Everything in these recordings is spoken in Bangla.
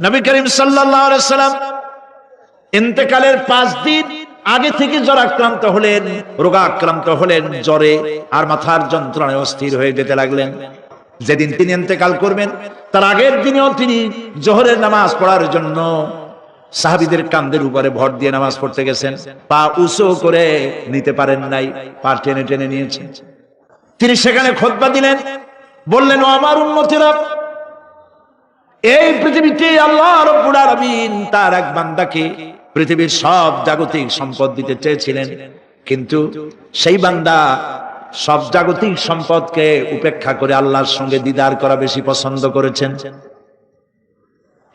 নবী করিম সাল্লাল্লাহু আলাইহি ওয়াসাল্লাম ইন্তেকালের 5 দিন আগে থেকে জ্বরাক্রান্ত হলেন, রোগাক্রান্ত হলেন, জ্বরে আর মাথার যন্ত্রণায় অস্থির হয়ে যেতে লাগলেন। যেদিন তিনি ইন্তেকাল করবেন তার আগের দিনেও তিনি জোহরের নামাজ পড়ার জন্য সাহাবীদের কাঁধের উপরে ভর দিয়ে নামাজ পড়তে গেছেন। পা উঁচু করে নিতে পারেন নাই, পা টেনে টেনে নিয়েছেন। তিনি সেখানে খুতবা দিলেন, বললেন, ও আমার উম্মতেরা, এই পৃথিবীতে আল্লাহ রাব্বুল আলামিন তার এক বান্দাকে পৃথিবীর সব জাগতিক সম্পদ দিতে চেয়েছিলেন, কিন্তু সেই বান্দা সব জাগতিক সম্পদকে উপেক্ষা করে আল্লাহর সঙ্গে দিদার করা বেশি পছন্দ করেছেন।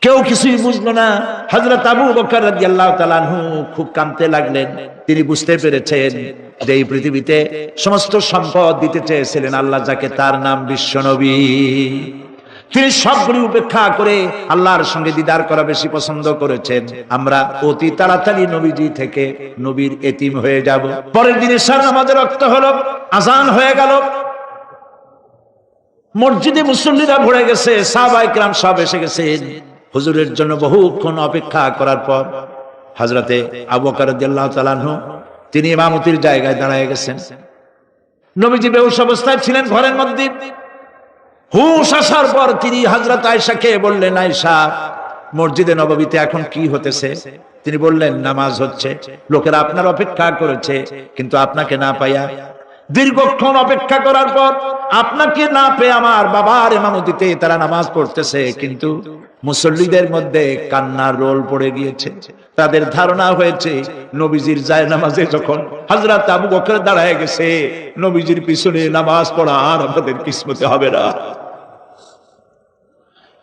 কেউ কিছুই বুঝলো না। হযরত আবু বকর রাদিয়াল্লাহু তাআলা আনহু খুব কাঁদতে লাগলেন। তিনি বুঝতে পেরেছেন যে এই পৃথিবীতে সমস্ত সম্পদ দিতে চেয়েছিলেন আল্লাহ, যাকে তার নাম বিশ্বনবী। তিনি সবগুলি উপেক্ষা করে আল্লাহর সঙ্গে দিদার করা বেশি পছন্দ করেছেন। আমরা অতি তাড়াতাড়ি নবীজি থেকে নবীর এতিম হয়ে যাব। পরের দিন ইশার নামাজের ওয়াক্ত হলো, আযান হয়ে গেল, মসজিদে মুসল্লিরা ভরে গেছে, সাহাবায়ে কেরাম সব এসে গেছেন। হুজুরের জন্য বহুক্ষণ অপেক্ষা করার পর হযরতে আবু বকর রাদিয়াল্লাহু তাআলা আনহু তিনি ইমামতির জায়গায় দাঁড়িয়ে গেছেন। নবীজি বেহুশ অবস্থায় ছিলেন ঘরের মধ্যে। হুশ আসার পর তিনি হযরত আয়েশাকে বললেন, আয়েশা, মসজিদে নববীতে এখন কি হতেছে? তিনি বললেন, নামাজ হচ্ছে। লোকেরা আপনার অপেক্ষা করেছে, কিন্তু আপনাকে না পাইয়া দীর্ঘক্ষণ অপেক্ষা করার পর আপনাকে না পেয়ে আমার বাবার ইমামতিতে তারা নামাজ পড়তেছে, কিন্তু মুসল্লিদের মধ্যে কান্নার রোল পড়ে গিয়েছে। তাদের ধারণা হয়েছে নবীজির জায়নামাজে যখন হযরত আবু বকর দাঁড়ায় গেছে, নবীজির পিছনে নামাজ পড়া আর আমাদের কিসমতে হবে না।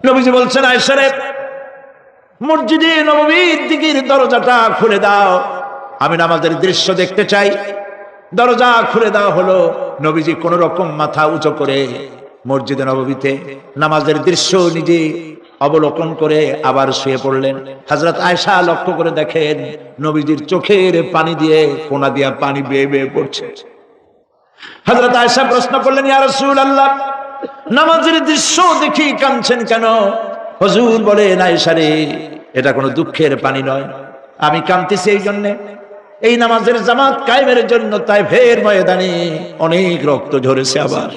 নবীজি বলছেন, আয়েশা রে, মসজিদে নববীর দিকের দরজাটা খুলে দাও, আমি নামাজের দৃশ্য দেখতে চাই। দরজা খুলে দেওয়া হলো। নবীজি কোন রকম মাথা উঁচু করে মসজিদে নববীতে নামাজের দৃশ্য নিজে অবলোকন করে আবার শুয়ে পড়লেন। হযরত আয়েশা লক্ষ্য করে দেখেন নবীজির চোখের পানি দিয়ে কোনা দিয়া পানি বেয়ে বেয়ে পড়ছে। হযরত আয়েশা প্রশ্ন করলেন, ইয়া রাসূলুল্লাহ, নামাজের দৃশ্য দেখি কাঁদছেন কেন? হুজুর বলেন, আয়েশা রে, এটা কোনো দুঃখের পানি নয়, আমি কাঁদতেছি এই জন্য, এই নামাজের জামাত কায়েমের জন্য তায়েফের ময়দানে অনেক রক্ত ঝরেছে, আবার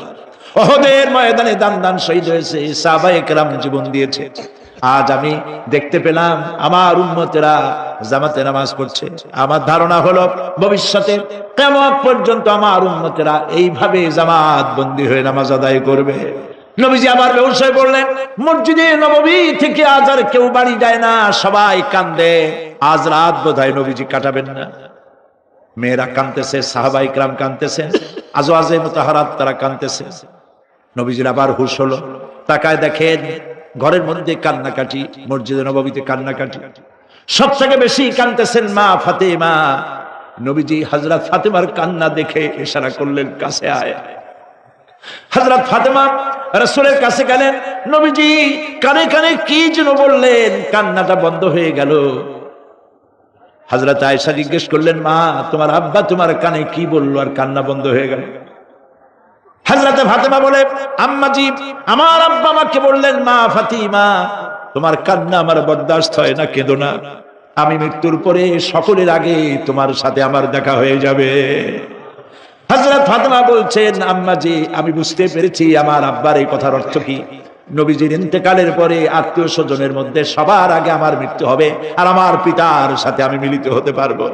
উহুদের ময়দানে দান দান শহীদ হয়েছে, সাহাবায়ে কেরাম জীবন দিয়েছে। আজ আমি দেখতে পেলাম আমার উম্মতেরা জামাতে নামাজ পড়ছে। আমার ধারণা হলো ভবিষ্যতে কিয়ামত পর্যন্ত আমার উম্মতেরা এইভাবে জামাত বন্দী হয়ে নামাজ আদায় করবে। নবীজি আবার বেহুশ হয়ে পড়লেন। মসজিদে নববী থেকে আজ আর কেউ বাড়ি যায় না, সবাই কান্দে। আজ রাত বোধহয় নবীজি কাটাবেন না। মেয়েরা কাঁদতেছে, সাহাবায়ে কেরাম কাঁদতেছেন, আজওয়াজে মুতাহারাত তারা কাঁদতেছে। নবীজির আবার হুশ হলো, তাকায় দেখেন ঘরের মধ্যে কান্নাকাটি, মসজিদে নববীতে কান্নাকাটি। সবথেকে বেশি কাঁদতেছেন মা ফাতেমা। নবীজি হযরত ফাতেমার কান্না দেখে ইশারা করলেন, কাছে আয়। হযরত ফাতেমা রাসূলের কাছে গেলেন। নবীজি কানে কানে কি যেন বললেন, কান্নাটা বন্ধ হয়ে গেল। হযরত আয়েশা জিজ্ঞেস করলেন, মা, তোমার আব্বা তোমার কানে কি বললো আর কান্না বন্ধ হয়ে গেল? হযরত ফাতেমা বলে, আম্মাজি, আমার আব্বা আমাকে বললেন, মা ফাতিমা, তোমার কান্না আমার বরদাস্ত হয় না, কেঁদো না, আমি মৃত্যুর পরে সকলের আগে তোমার সাথে আমার দেখা হয়ে যাবে। হযরত ফাতেমা বলছেন, আম্মাজি, আমি বুঝতে পেরেছি আমার আব্বার এই কথার অর্থ কি। নবীজির ইন্তেকালের পরে আত্মীয় স্বজনের মধ্যে সবার আগে আমার মৃত্যু হবে, আর আমার পিতার সাথে আমি মিলিত হতে পারবো।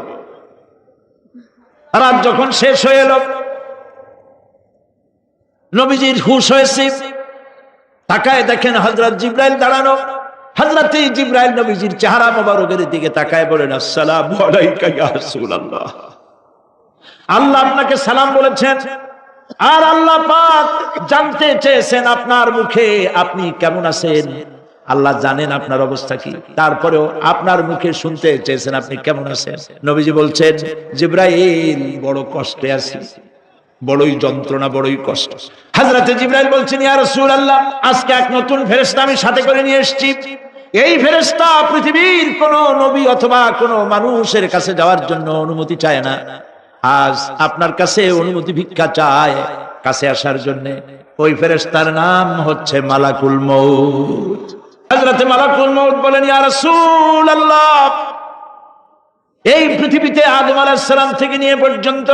রাত যখন শেষ হয়ে এলো, নবীজির হুশ হয়েছে, তাকায় দেখেন হযরত জিবরাইল দাঁড়ানো। হযরত জিবরাইল নবীজির চেহারা মোবারকের দিকে তাকায় বলেন, আসসালামু আলাইকা ইয়া রাসূলুল্লাহ, আল্লাহ আপনাকে সালাম বলেছেন, আর আল্লাহ পাক জানতে চেয়েছেন আপনার মুখে আপনি কেমন আছেন। আল্লাহ জানেন আপনার অবস্থা কি, তারপরেও আপনার মুখে শুনতে চেয়েছেন আপনি কেমন আছেন। নবীজি বলছেন, জিবরাইল, বড় কষ্টে আছি, বড়ই যন্ত্রণা, বড়ই কষ্ট। হযরতে জিবরাইল বলছেন, ইয়া রাসূলুল্লাহ, আজকে এক নতুন ফেরেশতা আমি সাথে করে নিয়ে এসেছি। এই ফেরেশতা পৃথিবীর কোন নবী অথবা কোন মানুষের কাছে যাওয়ার জন্য অনুমতি চায় না, আজ আপনার কাছে অনুমতি ভিক্ষা চায় কাছে আসার জন্য। ওই ফেরেশতার নাম হচ্ছে মালাকুল মউত। হযরতে মালাকুল মউত বলেন, ইয়া রাসূলুল্লাহ, এই পৃথিবীতে আদম আলাইহিস সালাম থেকে নিয়ে পর্যন্ত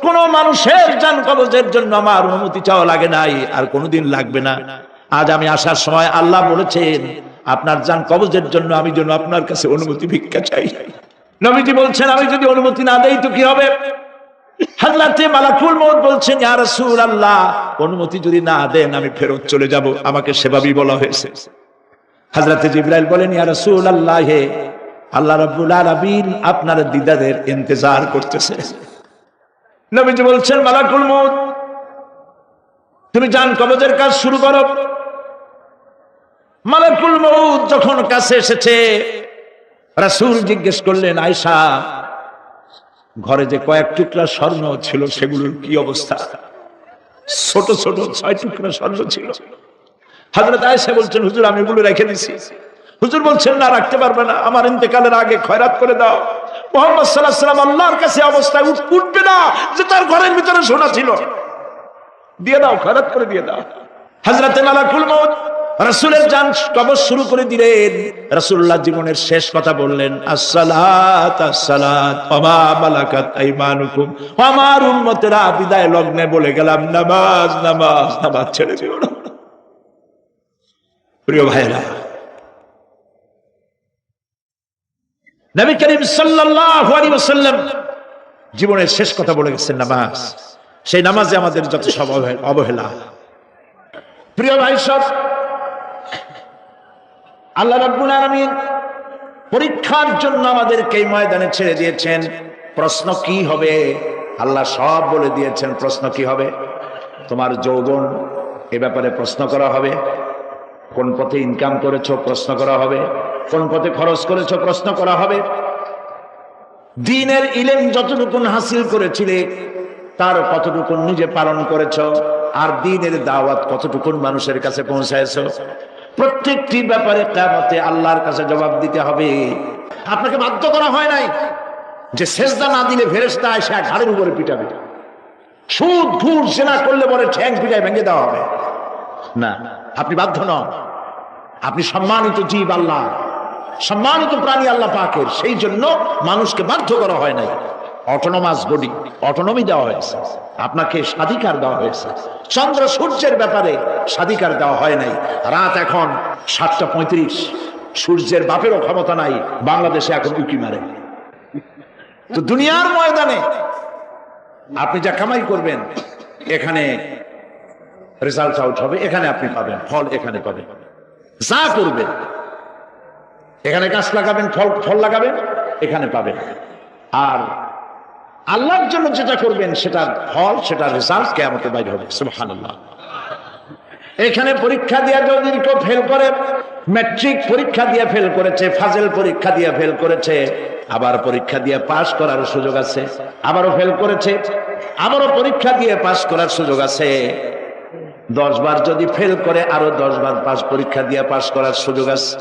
কোন মানুষের জান কবজের জন্য আমার অনুমতি চাওয়া লাগে নাই, আর কোনোদিন লাগবে না। আজ আমি আসার সময় আল্লাহ বলেছেন আপনার জান কবজের জন্য আমি যেন আপনার কাছে অনুমতি ভিক্ষা চাই। নবীজি বলছেন, আমি যদি অনুমতি না দেই তো কি হবে? হযরতে মালাকুল মউত বলছেন, ইয়া রাসূলুল্লাহ, অনুমতি যদি না দেন আমি ফেরত চলে যাব, আমাকে সেভাবেই বলা হয়েছে। হযরতে জিবরাইল বলেন, ইয়া রাসূলুল্লাহ, হে আল্লাহ রাব্বুল আলামিন আপনার দিদারের ইন্তজার করতেছে। নবীজি বলছেন, মালাকুল মউত, তুমি জান কবজের কাজ শুরু করো। মালাকুল মউত যখন কাছে এসেছে, রাসূল জিজ্ঞেস করলেন, আয়েশা, ঘরে যে কয়েক টুকরা স্বর্ণ ছিল সেগুলোর কি অবস্থা? ছোট ছোট 6 টুকরা স্বর্ণ ছিল। হযরত আয়েশা বলছেন, হুজুর আমি এগুলো রেখে দিছি। হুজুর বলছেন, না, রাখতে পারবে না, আমার ইন্তেকালের আগে খয়রাত করে দাও। মুহাম্মদ সাল্লাল্লাহু আলাইহি ওয়াসাল্লাম আল্লাহর কাছে অবস্থায় উঠবে না যে তার ঘরের ভিতরে সোনা ছিল, দিয়ে দাও, খয়রাত করে দিয়ে দাও। হযরতে মালাকুল মউত রাসূলের জান কবজ শুরু করে দিলেন। রাসূলুল্লাহ জীবনের শেষ কথা বললেন, আসসালাত আসসালাত ওয়া মা মালাকাত আইমানুকুম। আমার উম্মতেরা, বিদায় লগ্নে বলে গেলাম, নামাজ নামাজ নামাজ ছেড়ে দিও না। প্রিয় ভাইরা, নবী করিম সাল্লাল্লাহু আলাইহি ওয়াসাল্লাম জীবনের শেষ কথা বলে গেছেন নামাজ। সেই নামাজে আমাদের যত সব অবহেলা। প্রিয় ভাই সব, আল্লাহ রাব্বুল আলামিন পরীক্ষার জন্য আমাদেরকে এই ময়দানে ছেড়ে দিয়েছেন। প্রশ্ন কি হবে আল্লাহ সব বলে দিয়েছেন। প্রশ্ন কি হবে? তোমার যৌবন, এ ব্যাপারে প্রশ্ন করা হবে। কোন পথে ইনকাম করেছো প্রশ্ন করা হবে। কোন পথে খরচ করেছো প্রশ্ন করা হবে। দ্বীনের ইলম যতটুকুন হাসিল করেছিলে তার কতটুকুন নিজে পালন করেছো, আর দ্বীনের দাওয়াত কতটুকুন মানুষের কাছে পৌঁছায়ছো, প্রত্যেকটি ব্যাপারে কিয়ামতে আল্লাহর কাছে জবাব দিতে হবে। আপনাকে বাধ্য করা হয় নাই যে সেজদা না দিলে ফেরেশতা এসে ঘাড়ের উপরে পিটাবে, সুদ ঘুষ জেনা করলে পরে ঠ্যাং পিটায় ভেঙে দেওয়া হবে। না, আপনি বাধ্য নন। আপনি সম্মানিত জীব, আল্লাহ সম্মানিত প্রাণী আল্লাহ পাকের, সেই জন্য মানুষকে বাধ্য করা হয় নাই। অটোনমাস বডি, অটোনমি দেওয়া হয়েছে, আপনাকে স্বাধিকার দেওয়া হয়েছে। চন্দ্র সূর্যের ব্যাপারে স্বাধিকার দেওয়া হয় নাই। রাত এখন 7:35, সূর্যের বাপেরও ক্ষমতা নাই বাংলাদেশে এখন উকি মারে। তো দুনিয়ার ময়দানে আপনি যা কামাই করবেন এখানে রেজাল্ট আউট হবে, এখানে আপনি পাবেন ফল, এখানে পাবেন। যা করবেন এখানে গাছ লাগাবেন, ফল লাগাবেন, এখানে পাবেন। আর আল্লাহর জন্য যেটা করবেন সেটার ফল, সেটার রেজাল্ট কিয়ামতে বাইরে হবে। সুবহানাল্লাহ। এখানে পরীক্ষা দিয়ে যদি কেউ ফেল করে, ম্যাট্রিক পরীক্ষা দিয়ে ফেল করেছে, ফাজেল পরীক্ষা দিয়ে ফেল করেছে, আবার পরীক্ষা দিয়ে পাশ করার সুযোগ আছে। আবারও ফেল করেছে, আবারও পরীক্ষা দিয়ে পাশ করার সুযোগ আছে। 10 বার যদি ফেল করে আরো 10 বার পরীক্ষা দিয়ে পাশ করার সুযোগ আছে।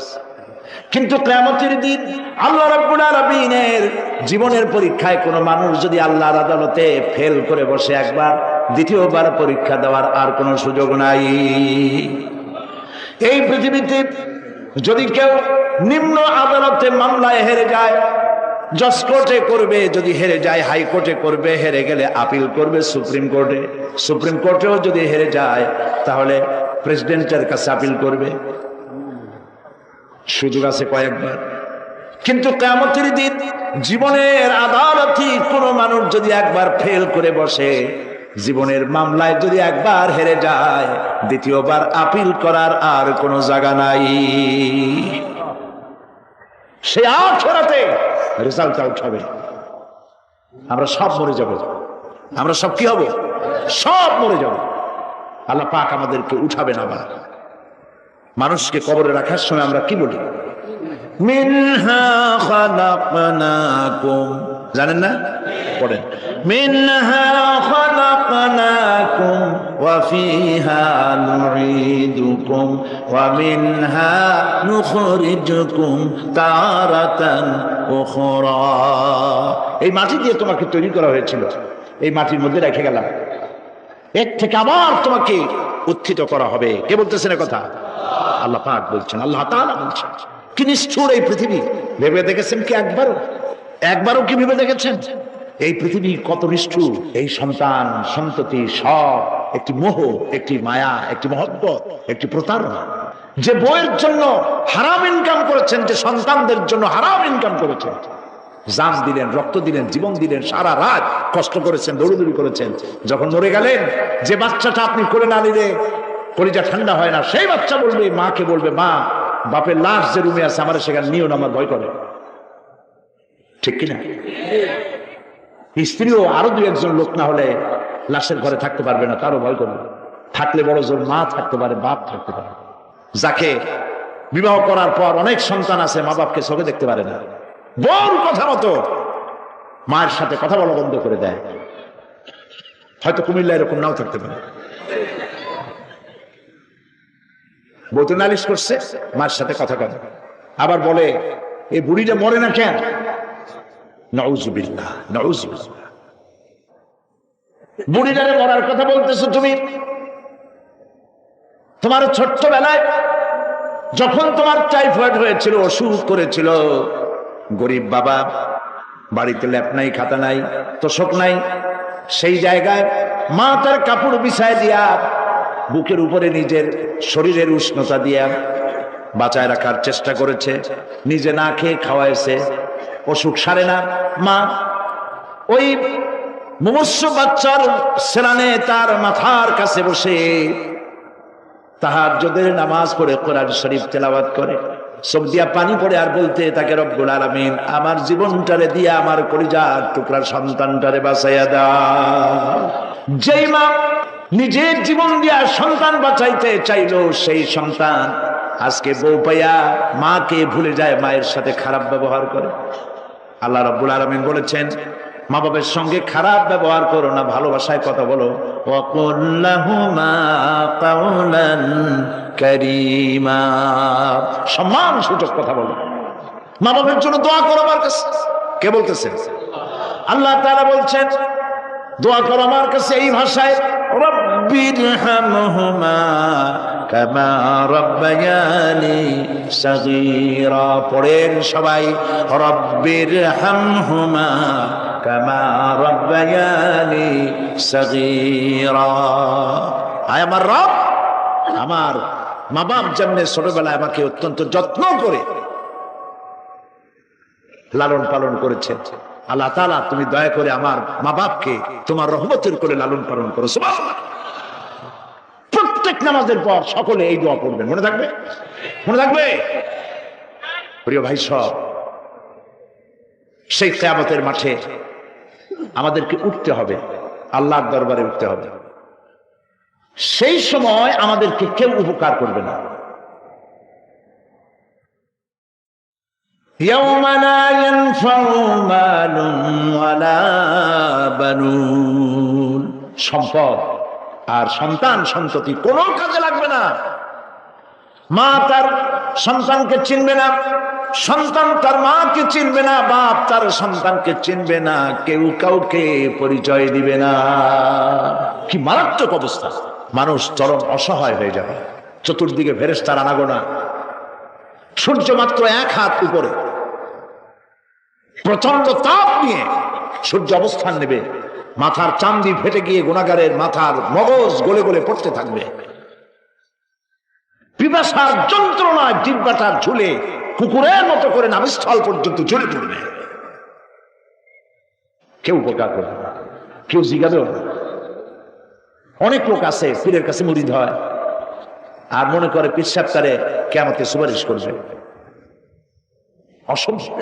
কিন্তু কিয়ামতের দিন আল্লাহ রাব্বুল আলামিনের জীবনের পরীক্ষায় কোনো মানুষ যদি আল্লাহর আদালতে ফেল করে বসে একবার, দ্বিতীয়বার পরীক্ষা দেওয়ার আর কোনো সুযোগ নাই। এই পৃথিবীতে যদি কেউ নিম্ন আদালতে মামলায় হেরে যায়, জজ কোর্টে করবে, যদি হেরে যায় হাইকোর্টে করবে, হেরে গেলে আপিল করবে সুপ্রিম কোর্টে, সুপ্রিম কোর্টেও যদি হেরে যায় তাহলে প্রেসিডেন্টের কাছে আপিল করবে। সুযোগ আছে কয়েকবার। কিন্তু কিয়ামতের দিন জীবনের আদালতে কোনো মানুষ যদি একবার ফেল করে বসে, জীবনের মামলায় যদি একবার হেরে যায়, দ্বিতীয়বার আপিল করার আর কোনো জায়গা নাই। সে আখিরাতে রেজাল্ট আউট হবে। আমরা সব মরে যাব। আমরা সব কি হব? সব মরে যাব। আল্লাহ পাক আমাদেরকে উঠাবেন। আবার মানুষকে কবরে রাখার সময় আমরা কি বলি? মিনহা খালাকনাকুম, জানেন না? পড়েন, মিনহা খালাকনাকুম ওয়া ফিহা নুঈদুকুম ওয়া মিনহা নুখরিজুকুম তারাতান উখরা। এই মাটি দিয়ে তোমাকে তৈরি করা হয়েছিল, এই মাটির মধ্যে রেখে গেলাম, এর থেকে আবার তোমাকে উত্থিত করা হবে। কে বলতেছেন কথা? আল্লাহ পাক বলছেন, আল্লাহ তাআলা বলছেন। কি নিষ্ঠুর এই পৃথিবী! ভেবে দেখেছেন কি একবারও কি ভেবে দেখেছেন এই পৃথিবী কত নিষ্ঠুর? এই সন্তান সন্ততি সব একটি মোহ, একটি মায়া, একটি মহব্বত, একটি প্রতারণা। যে বইয়ের জন্য হারাম ইনকাম করেছেন, যে সন্তানদের জন্য হারাম ইনকাম করেছেন, জান দিলেন, রক্ত দিলেন, জীবন দিলেন, সারা রাত কষ্ট করেছেন, দৌড়দৌড়ি করেছেন, যখন মরে গেলেন, যে বাচ্চাটা আপনি করে না নিলে কলিজা ঠান্ডা হয় না, সেই বাচ্চা বলবে, মাকে বলবে, মা বাপের লাশ যে রুমে আছে আমার সেখানে নিও না, আমার ভয় করে। ঠিক কিনা? স্ত্রীও আরো দু একজন লোক না হলে লাশের ঘরে থাকতে পারবে না, তারও ভয় করবে। থাকলে বড় জোর মা থাকতে পারে, বাপ থাকতে পারে। যাকে বিবাহ করার পর অনেক সন্তান আছে, মা বাপকে চোখে দেখতে পারে না, বল কথা মতো মায়ের সাথে কথা বলা বন্ধ করে দেয়। হয়তো কুমিল্লা এরকম নাও থাকতে পারে। বউ তো নালিশ করছে, মায়ের সাথে কথা কথা আবার বলে, এই বুড়িটা মরে না কেন? নাউযুবিল্লাহ, নাউযুবিল্লাহ। বুড়িটারে মরার কথা বলতেছো তুমি? তোমার ছোট্টবেলায় যখন তোমার টাইফয়েড হয়েছিল, অসুখ করেছিল, গরিব বাবা, বাড়িতে ল্যাপ নাই, খাতা নাই, তোষক নাই, সেই জায়গায় মা তার কাপড় বিছায় দিয়া বুকের উপরে নিজের শরীরের উষ্ণতা দিয়া বাঁচায় রাখার চেষ্টা করেছে, নিজে না খেয়ে খাওয়াইছে, অসুখ সারে না। মা ওই মুমূর্ষু বাচ্চার সেলানে তার মাথার কাছে বসে তাহাজ্জুদের নামাজ পড়ে কোরআন শরীফ তেলাওয়াত করে, চোখ দিয়া পানি পড়ে, আর বলতে তাকে, রব্বুল আলামিন আমার জীবনটারে দিয়া আমার কলিজার টুকরার সন্তানটারে বাঁচাইয়া দাও। যেই মা নিজের জীবন দিয়া সন্তান বাঁচাইতে চাইলো, সেই সন্তান আজকে বউ পাইয়া মাকে ভুলে যায়, মায়ের সাথে খারাপ ব্যবহার করে। আল্লাহ রাব্বুল আলামিন বলেছেন, মা বাবার সঙ্গে খারাপ ব্যবহার করো না, ভালোবাসায় কথা বলো। ওয়াকুল লাহুমা কাওলান কারীমা, সম্মান সূচক কথা বলো। মা বাবার জন্য দোয়া করো আমার কাছে। কে বলতেছেন? আল্লাহ তাআলা বলছেন, দোয়া করো আমার কাছে এই ভাষায়, রব্বিরহামহুমা কামা রাব্বায়ানি সাগীরা। পড়েন সবাই, রব্বিরহামহুমা কামা রাব্বায়ানি সাগীরা। আয় আমার রব, আমার মা বাপ যেমন ছোটবেলায় আমাকে অত্যন্ত যত্ন করে লালন পালন করেছেন, আল্লাহ তাআলা তুমি দয়া করে আমার মা বাপকে তোমার রহমতের করে লালন পালন করো। সুবহানাল্লাহ। প্রত্যেক নামাজের পর সকলে এই দোয়া পড়বেন, মনে থাকবে? মনে থাকবে? প্রিয় ভাই সব, সেই কিয়ামতের মাঠে আমাদেরকে উঠতে হবে, আল্লাহর দরবারে উঠতে হবে। সেই সময় আমাদেরকে কেউ উপকার করবে না। ইয়াওমা লা ইয়ানফাউ মালুন ওয়ালা বানুন, সম্পদ আর সন্তান সন্ততি কোনো কাজে লাগবে না। মা তার সন্তানকে চিনবে না, সন্তান তার মাকে চিনবে না, বাপ তার সন্তানকে চিনবে না, কেউ কাউকে পরিচয় দিবে না। কি মারাত্মক অবস্থা! মানুষ চরম অসহায় হয়ে যাবে। চতুর্দিকে ফেরেশতার আনাগোনা, সূর্য মাত্র 1 হাত উপরে, প্রচন্ড তাপ নিয়ে সূর্য অবস্থান নেবে, মাথার চান্দি ফেটে গিয়ে গুনাহগারের মাথার মগজ গলে গলে পড়তে থাকবে। পিপাসার যন্ত্রণায় জিহ্বাটার ঝুলে কুকুরের মতো করে নাভিস্থল পর্যন্ত ঝুলে পড়বে। কেউ উপকার করবে না, কেউ জিজ্ঞাবেও না। অনেক লোক আছে পীরের কাছে মুরিদ হয় আর মনে করে পীর সাহেব তারে কিয়ামতে সুপারিশ করবে। অসম্ভব।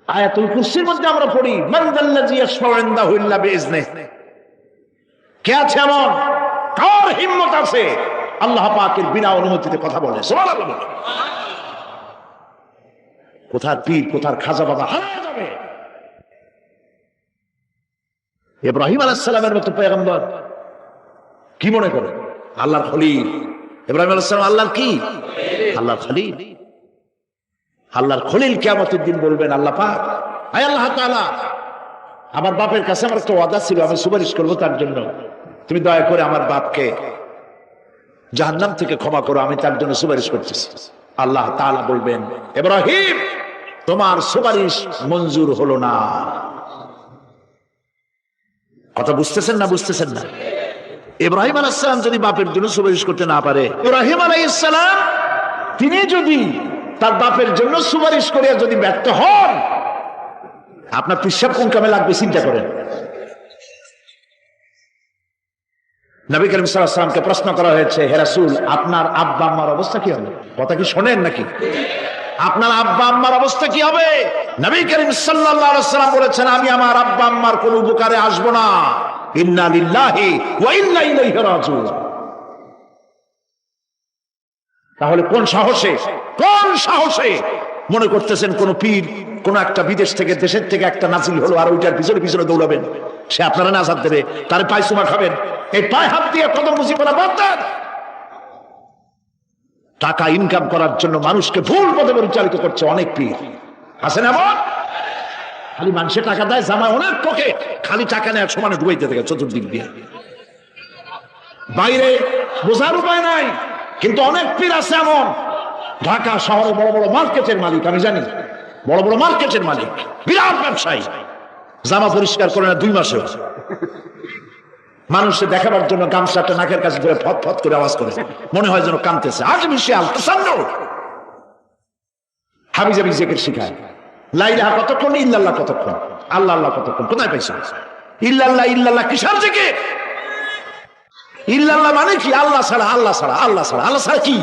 আয়াতুল কুরসির মধ্যে আমরা পড়ি, মান যাল্লাযী ইয়াশফাউ ইনদাহু ইল্লা বিইজনিহি। কে আছে এমন? কার হিম্মত আছে আল্লাহ পাকের বিনা অনুমতিতে কথা বলে? সুবহানাল্লাহ বলে। কোথার পীর, কোথার খাজা বাবা হারিয়ে যাবে। ইব্রাহিম আলাইহিস সালামের মতো পয়গম্বর কি মনে করে? আল্লাহর খলিল। ইব্রাহিম আলাইহিস সালাম আল্লাহর কি? আল্লাহর খলিল। আল্লাহর খলিল কিয়ামতের দিন বলবেন, আল্লাহ পাক, আয় আল্লাহ তাআলা, আমার বাপের কাছে আমার একটা ওয়াদা ছিল, আমি সুপারিশ করবো তার জন্য, তুমি দয়া করে আমার বাপকে জাহান্নাম থেকে ক্ষমা করো, আমি তার জন্য সুপারিশ করতেছি। আল্লাহ তাআলা বলবেন, ইব্রাহিম তোমার সুপারিশ মঞ্জুর হলো না। কথা বুঝতেছেন না? বুঝতেছেন না? ইব্রাহিম আলাইহিস সালাম যদি বাপের জন্য সুপারিশ করতে না পারে, ইব্রাহিম আলাইহিস সালাম তিনি যদি তার বাপের জন্য সুপারিশ করে যদি ব্যর্থ হন, আপনার পিসাব কোন কামে লাগবে চিন্তা করেন। নবী করিম সাল্লাল্লাহু আলাইহি ওয়াসাল্লামকে প্রশ্ন করা হয়েছে, হে রাসূল আপনার আব্বা আম্মার অবস্থা কি হবে? কথা কি শোনেন নাকি? আপনার আব্বা আম্মার অবস্থা কি হবে? নবী করিম সাল্লাল্লাহু আলাইহি ওয়াসাল্লাম বলেছেন, আমি আমার আব্বা আম্মার কোনো উপকারে আসবো না। ইন্না লিল্লাহি ওয়া ইন্না ইলাইহি রাজিউন। তাহলে কোন সাহসে মনে করতেছেন কোন পীর কোন একটা বিদেশ থেকে দেশের থেকে একটা নাজিল হলো আর ওইটার পিছনে পিছনে দৌড়াবেন, সে আপনারা নাজাত দেবে, তার পায়ে চুমা খাবেন? এই পায়ে হাত দিয়ে কদম মুজি করা বাদ দেন। টাকা ইনকাম করার জন্য মানুষকে ভুল পথে পরিচালিত করছে অনেক পীর আছেন এমন। খালি মানুষে টাকা দেয়, জামায় অনেক পকেট, খালি টাকা নেয় সমানে ডুবাইতে থাকে চতুর্দিক দিয়ে, বাইরে বোঝার উপায় নাই। কিন্তু অনেক পীর আছে এমন, ঢাকা শহরে বড় বড় মার্কেটের মালিক, আমি জানি বড় বড় মার্কেটের মালিক, বিরাট ব্যবসায়ী, জামা পরিষ্কার করে না 2 মাসে, মানুষকে দেখাবার জন্য গামছাটা নাকের কাছে ধরে ফট ফট করে আওয়াজ করে, মনে হয় যেন কাঁদতেছে। আজ বিশাল হাবিজাবি জিকির শিখায়, লা ইলাহা কতক্ষণ, ইল্লাল্লাহ কতক্ষণ, আল্লাহ আল্লাহ কতক্ষণ, কোথায় পাইছে? ইল্লাল্লাহ ইল্লাল্লাহ কিসের জিকির? ইল্লাল্লাহ মানে কি? আল্লাহ ছাড়া, আল্লাহ ছাড়া, আল্লাহ ছাড়া, আল্লাহ ছাড়া কি?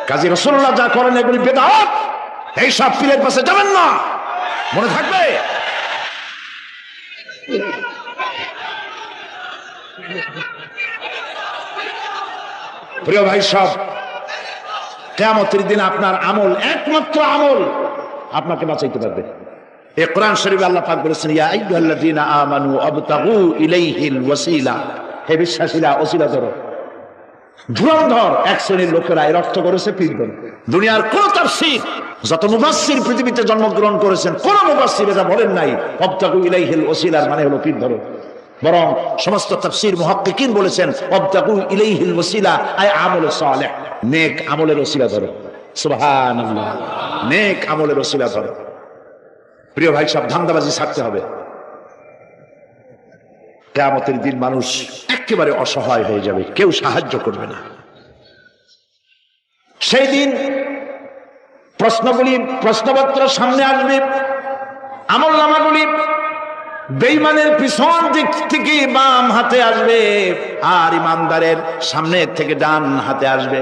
কাজী রাসূলুল্লাহ যা করেন এগুলি বেদাত। এই সব পীরের পাশে যাবেন না, মনে থাকবে। প্রিয় ভাই সব, কিয়ামতের দিন আপনার আমল, একমাত্র আমল আপনাকে বাঁচাইতে পারবে। এই কোরআন শরীফে আল্লাহ পাক বলেছেন, ইয়া আইয়ুহাল্লাযীনা আমানু আবতাগু ইলাইহিল ওয়াসিলা, হে বিশ্বাসীরা ওসিলা ধরো। ধুরন্ধর এক শ্রেণীর লোকেরা এর অর্থ করেছে পীরগণ। দুনিয়ার কোন তাফসীর, যত মুফাসসির পৃথিবীতে জন্মগ্রহণ করেছেন, কোন মুফাসসির এটা বলেন নাই আবতাগু ইলাইহিল ওসিলার মানে হলো পীর ধরো। বরং সমস্ত তাফসীর মুহাক্কিকিন বলেছেন আবতাগু ইলাইহিল ওসিলা আই আমলে সালেহ, নেক আমলের ওসিলা ধরো। সুবহানাল্লাহ, নেক আমলের ওসিলা ধরো। প্রিয় ভাই সব, ধান্দাবাজি ছাড়তে হবে। কিয়ামতের দিন মানুষ একেবারে অসহায় হয়ে যাবে, কেউ সাহায্য করবে না। সেই দিন প্রশ্নপত্র সামনে আসবে, আমলনামাগুলি বেঈমানের পিছন দিক থেকে বাম হাতে আসবে, আর ইমানদারের সামনে থেকে ডান হাতে আসবে।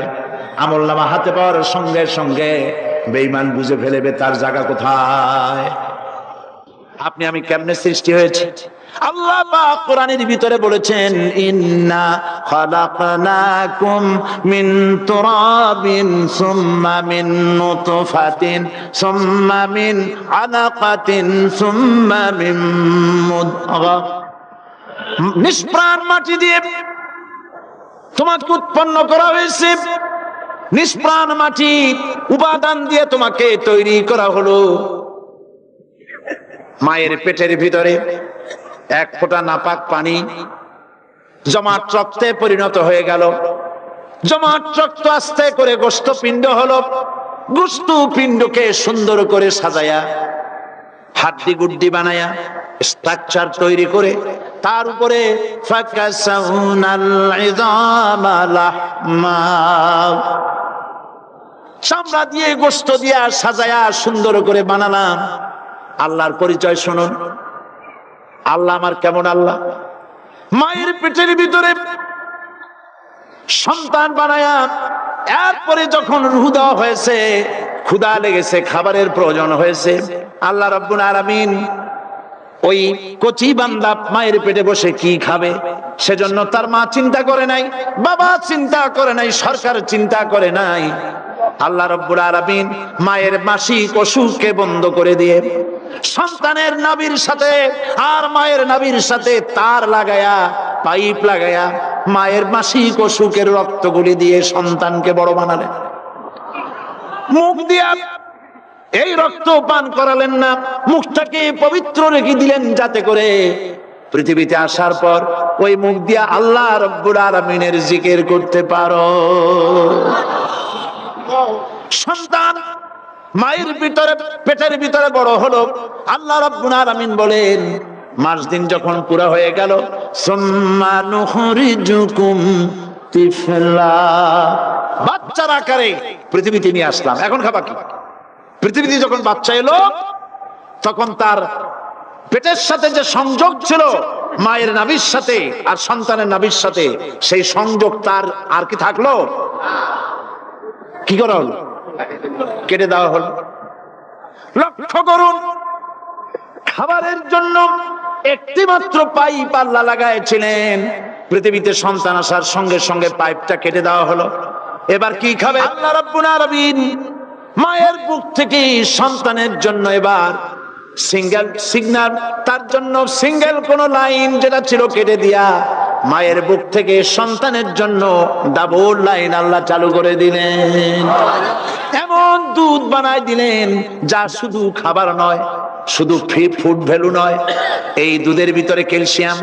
আমলনামা হাতে পাওয়ার সঙ্গে সঙ্গে বেঈমান বুঝে ফেলবে তার জায়গা কোথায়। আপনি আমি কেমনে সৃষ্টি হয়েছে? আল্লাহ পাক কোরআনের ভিতরে বলেছেন, ইন্না খালাকনাকুম মিন তুরাবিন সুম্মা মিন নুতফাতিন সুম্মা মিন আলাকাতিন সুম্মা মিন মুদগা। নিষ্প্রাণ মাটি দিয়ে তোমাকে উৎপন্ন করা হয়েছে, নিষ্প্রাণ মাটি উপাদান দিয়ে তোমাকে তৈরি করা হলো। মায়ের পেটের ভিতরে এক ফোঁটা নাপাক পানি জমাট রক্তে পরিণত হয়ে গেল, জমাট রক্ত আস্তে করে গোশত পিণ্ড হলো, গোশত পিণ্ডকে সুন্দর করে সাজায়া হাড্ডি গুড্ডি বানায়া স্ট্রাকচার তৈরি করে তার উপরে ফাকাসাউনাল ইযামা লাহমা, চামড়া দিয়ে গোশত দিয়া সাজায়া সুন্দর করে বানালাম। আল্লাহর পরিচয় শুনুন। আল্লাহ আমার কেমন আল্লাহ? মায়ের পেটের ভিতরে সন্তান বানায়া এরপরে যখন রূহ দেওয়া হয়েছে, ক্ষুধা লেগেছে, খাবারের প্রয়োজন হয়েছে, আল্লাহ রাব্বুল আলামিন ওই কচি বান্দা মায়ের পেটে বসে কি খাবে সেজন্য তার মা চিন্তা করে নাই, বাবা চিন্তা করে নাই, সরকার চিন্তা করে নাই। আল্লাহ রাব্বুল আলামিন মায়ের মাসিক অসুখকে বন্ধ করে দিয়ে সন্তানের নাভির সাথে আর মায়ের নাভির সাথে তার লাগায়া, পাইপ লাগায়া মায়ের মাসিক অসুখের রক্তগুলি দিয়ে সন্তানকে বড় বানালেন। মুখ দিয়া এই রক্ত পান করালেন না, মুখটাকে পবিত্র রেখে দিলেন যাতে করে পৃথিবীতে আসার পর ওই মুখ দিয়া আল্লাহ রাব্বুল আলামিনের জিকির করতে পারো। সন্তান মায়ের ভিতরে, পেটের ভিতরে বড় হলো, আল্লাহ রাব্বুল আলামিন বলেন মাস দিন যখন পুরা হয়ে গেল, সুম্মা নুখরিজুকুম তিফলা, বাচ্চার আকারে পৃথিবীতে নিয়ে আসলাম। এখন খাবা কি? পৃথিবীতে যখন বাচ্চা এলো তখন তার পেটের সাথে যে সংযোগ ছিল মায়ের নাভির সাথে আর সন্তানের নাভির সাথে, সেই সংযোগ তার আর কি থাকলো? কি করা হলো? কেটে দেওয়া হলো। লক্ষ্য করুন, খাবারের জন্য একটি মাত্র পাইপ আল্লাহ লাগাইছিলেন, পৃথিবীতে সন্তান আসার সঙ্গে সঙ্গে পাইপটা কেটে দেওয়া হলো। এবার কি খাবে? আল্লাহ রাব্বুল আলামিন মায়ের বুক থেকে সন্তানের জন্য এবার সিঙ্গেল সিগন্যাল, তার জন্য সিঙ্গেল কোন লাইন যেটা ছিল কেটে দিয়া মায়ের বুক থেকে সন্তানের জন্য ডাবল লাইন আল্লাহ চালু করে দিলেন। এমন দুধ বানায় দিলেন যা শুধু খাবার নয়, শুধু ফুড ভ্যালু নয়, এই দুধের ভিতরে ক্যালসিয়াম,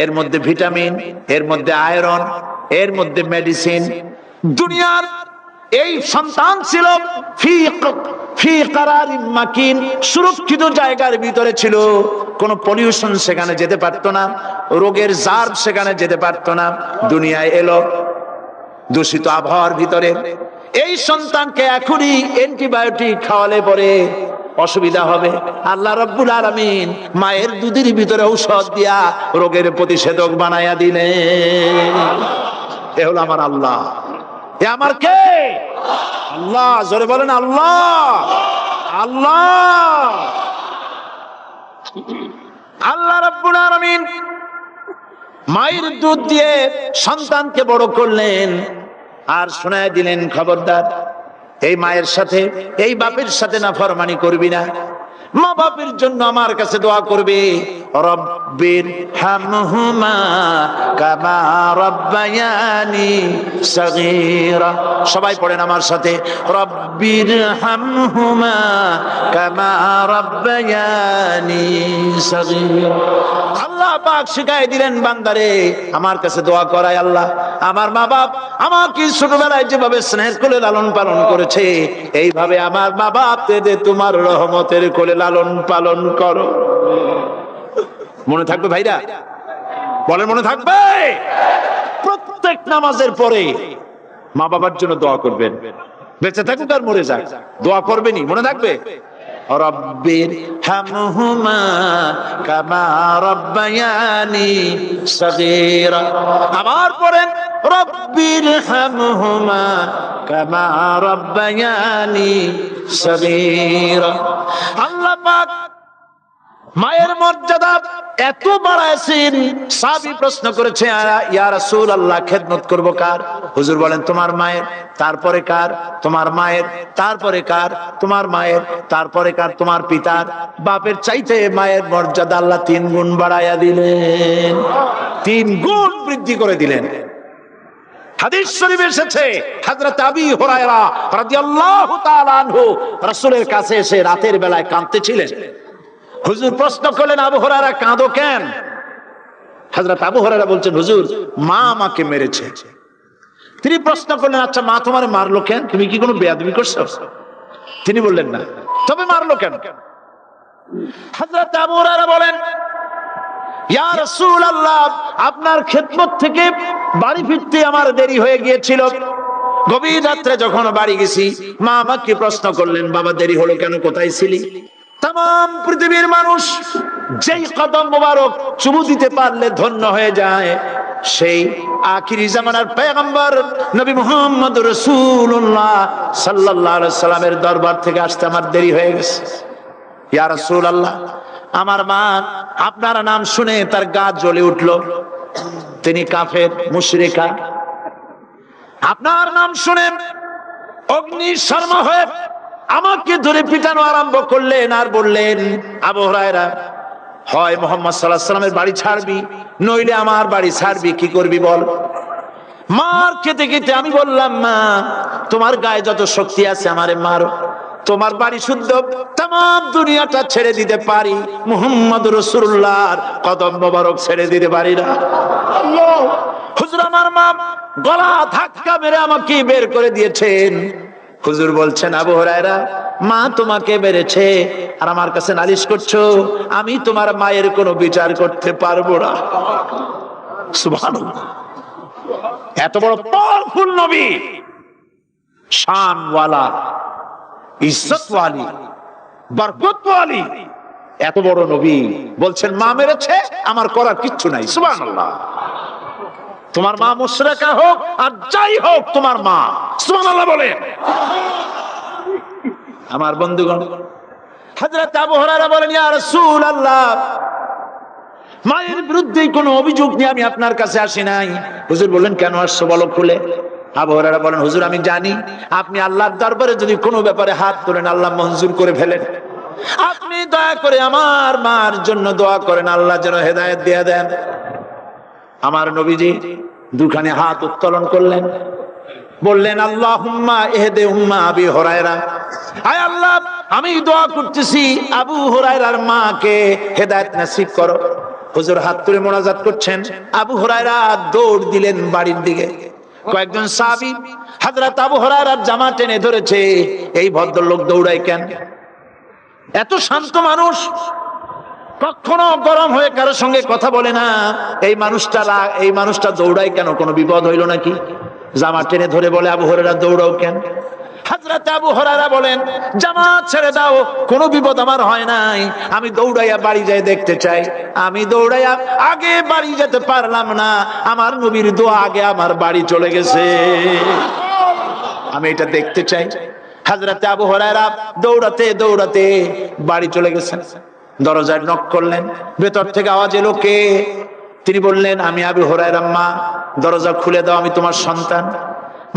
এর মধ্যে ভিটামিন, এর মধ্যে আয়রন, এর মধ্যে মেডিসিন। দুনিয়ার এই সন্তান ছিল ফি কারারিন মাকিন, সুরক্ষিত জায়গার ভিতরে ছিল, কোনো পলিউশন সেখানে যেতে পারতো না, রোগের জার্ম সেখানে যেতে পারতো না। দুনিয়ায় এলো দূষিত আবহাওয়ার ভিতরে, এই সন্তানকে এখনই অ্যান্টিবায়োটিক খাওয়ালে পরে অসুবিধা হবে। আল্লাহ রাব্বুল আলামিন মায়ের দুধের ভিতরে ঔষধ দিয়া রোগের প্রতিষেধক বানায়া দিলেন। এ হলো আমার আল্লাহ। এ আমার কে? আল্লাহ। জোরে বলেন আল্লাহ। আল্লাহ আল্লাহ রাব্বুল আলামিন মায়ের দুধ দিয়ে সন্তানকে বড় করলেন আর শোনায় দিলেন, খবরদার এই মায়ের সাথে, এই বাপের সাথে নাফরমানি করবি না। মা বাপের জন্য আমার কাছে দোয়া করবে, রব্বির হামহুমা কামা রাব্বায়ানি সগীরা। সবাই পড়েন আমার সাথে, রব্বির হামহুমা কামা রাব্বায়ানি সগীরা। আল্লাহ পাক শিখাই দিলেন বান্দারে আমার কাছে দোয়া করায়, আল্লাহ আমার মা বাপ আমাকে ছোটবেলায় যেভাবে স্নেহের কোলে লালন পালন করেছে, এইভাবে আমার মা বাপ তোমার রহমতের কোলে লালন পালন করো। মনে থাকবে ভাইরা? বলেন মনে থাকবে? প্রত্যেক নামাজের পরে মা বাবার জন্য দোয়া করবেন, বেঁচে থাকুক আর মরে যাক, দোয়া করবেনই। মনে থাকবে? রব্বির হামহুমা কামা রাব্বায়ানি সগীরা। আবার পড়েন, রব্বির হামহুমা কামা রাব্বায়ানি সগীরা। আল্লাহ পাক মায়ের মর্যাদা এত বাড়াইছেন, সাহাবী প্রশ্ন করেছে, ইয়া রাসূলুল্লাহ খেদমত করব কার? হুজুর বলেন তোমার মায়ের, তারপরে কার? তোমার মায়ের, তারপরে কার? তোমার মায়ের, তারপরে কার? তোমার পিতার। বাপের চাইতে মায়ের মর্যাদা আল্লাহ 3 গুণ বাড়াইয়া দিলেন, 3 গুণ বৃদ্ধি করে দিলেন। হাদিস শরীফে এসেছে, হযরত আবী হুরায়রা রাদিয়াল্লাহু তাআলা আনহু রাসূলের কাছে এসে রাতের বেলায় কাঁদতেছিলেন। হুজুর প্রশ্ন করলেন, আবু হুরায়রা কাঁদো কেন? হযরত আবু হুরায়রা বলছেন, হুজুর মা আমাকে মেরেছে। তিনি প্রশ্ন করলেন, আচ্ছা মা তোমারে মারলো কেন? তুমি কি কোনো বেয়াদবি করছো? তিনি বললেন না। তবে মারলো কেন? হযরত আবু হুরায়রা বলেন, ইয়া রাসূলুল্লাহ আপনার খেদমত থেকে বাড়ি ফিরতে আমার দেরি হয়ে গিয়েছিল। গভীর রাত্রে যখন বাড়ি গেছি, মা আমাকে প্রশ্ন করলেন, বাবা দেরি হলো কেন, কোথায় ছিলি? তাম পৃথিবীর মানুষ যেই কদম মোবারক চুমু দিতে পারলে ধন্য হয়ে যায়, সেই আখিরি জামানার পয়গম্বর নবী মুহাম্মদ রাসূলুল্লাহ সাল্লাল্লাহু আলাইহি সাল্লামের দরবার থেকে আসতে আমার দেরি হয়ে গেছে। ইয়া রাসূলুল্লাহ আমার মা আপনার নাম শুনে তার গা জ্বলে উঠলো, তিনি কাফের মুশরিকা। আপনার নাম শুনে অগ্নি শর্মা হয়ে আমাকে ধরে পিটানো আরম্ভ করলেন আর বললেন, আবু হুরায়রা হয় মুহাম্মদ সাল্লাল্লাহু আলাইহি সাল্লামের বাড়ি ছাড়বি, নইলে আমার বাড়ি ছাড়বি, কি করবি বল? মার খেতে খেতে আমি বললাম, মা তোমার গায়ে যত শক্তি আছে আমারে মারো। তোমার বাড়ি শুদ্ধ তামাম দুনিয়াটা ছেড়ে দিতে পারি, মুহাম্মদ রাসূলুল্লাহর কদম মোবারক ছেড়ে দিতে পারি না। হুজুর আমার মা গলা ধাক্কা মেরে আমাকে বের করে দিয়েছেন। হুজুর বলছেন, আবু হুরায়রা, মা তোমাকে মেরেছে আর আমার কাছে নালিশ করছো, আমি তোমার মায়ের কোনো বিচার করতে পারবো না। সুবহানাল্লাহ। এত বড় পাওয়ারফুল নবী, শানওয়ালা, ইজ্জতওয়ালি, বরকতওয়ালি, এত বড় নবী বলছেন মা মেরেছে, আমার করার কিচ্ছু নাই। সুবহানাল্লাহ। তোমার মা মুশরিকা হোক আর যাই হোক, তোমার মা। সুবহানাল্লাহ বলেন। আমার বন্ধুগণ, হযরত আবু হুরায়রা বলেন, ইয়া রাসূলুল্লাহ, মায়ের বিরুদ্ধে কোনো অভিযোগ নিয়ে আমি আপনার কাছে আসি নাই। হুজুর বললেন, কেন আসছো বলো খুলে। আবু হুরায়রা বলেন, হুজুর আমি জানি আপনি আল্লাহর দরবারে যদি কোনো ব্যাপারে হাত তোলেন আল্লাহ মঞ্জুর করে ফেলেন। আপনি দয়া করে আমার মার জন্য দোয়া করেন, আল্লাহ যেন হেদায়েত দিয়ে দেন। আমার নবীজি দুখানে হাত উত্তোলন করলেন, বললেন, আল্লাহুম্মা ইহদি উম্মা আবি হুরায়রা, আয় আল্লাহ আমি দোয়া করতেছি আবু হুরায়রার মাকে হেদায়েত নসিব করো। হুজুর হাত তুলে মোনাজাত করছেন, আবু হুরায়রা দৌড় দিলেন বাড়ির দিকে। কয়েকজন সাহাবী হযরত আবু হুরায়রার জামা টেনে ধরেছে, এই ভদ্রলোক দৌড়ায় কেন? এত শান্ত মানুষ, কখনো গরম হয়ে কারোর সঙ্গে কথা বলে না, এই মানুষটা দৌড়ায় কেন? কোনো বিপদ হইল নাকি? জামা টেনে ধরে বলে, আবু হুরায়রা দৌড়াও কেন? হযরত আবু হুরায়রা বলেন, জামাত ছেড়ে দাও, কোনো বিপদ আমার হয় নাই, আমি দৌড়াইয়া বাড়ি যাই দেখতে চাই। আমি দৌড়াইয়া আগে বাড়ি যেতে পারলাম না, আমার নবীর দোয়া আগে আমার বাড়ি চলে গেছে, আমি এটা দেখতে চাই। হযরত আবু হুরায়রা দৌড়াতে দৌড়াতে বাড়ি চলে গেছেন। দরজায় নক করলেন, ভেতর থেকে আওয়াজ এলো, কে? তিনি বললেন, আমি আবু হুরায়রা, মা দরজা খুলে দাও, আমি তোমার সন্তান।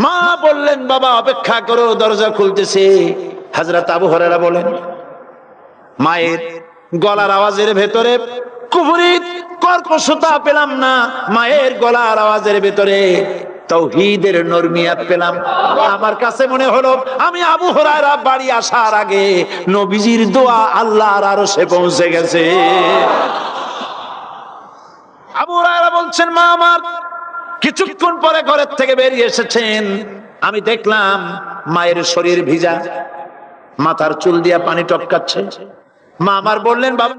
মা বললেন, বাবা অপেক্ষা করো, দরজা খুলতেছে। হযরত আবু হুরায়রা বলেন, মায়ের গলার আওয়াজের ভেতরে কুফরি কর্কশতা পেলাম না, মায়ের গলার আওয়াজের ভেতরে তাওহীদের নরমিয়াত পেলাম। আমার কাছে মনে হলো আমি আবু হুরায়রা বাড়ি আসার আগে নবীজির দোয়া আল্লাহর আরশে পৌঁছে গেছে। আবু হুরায়রা বলছেন, মা আমার কিছুক্ষণ পরে ঘরের থেকে বেরিয়ে এসেছেন, আমি দেখলাম মায়ের শরীর ভিজা, মাথার চুল দিয়া পানি টপকাচ্ছে। মা আমার বললেন, বাবা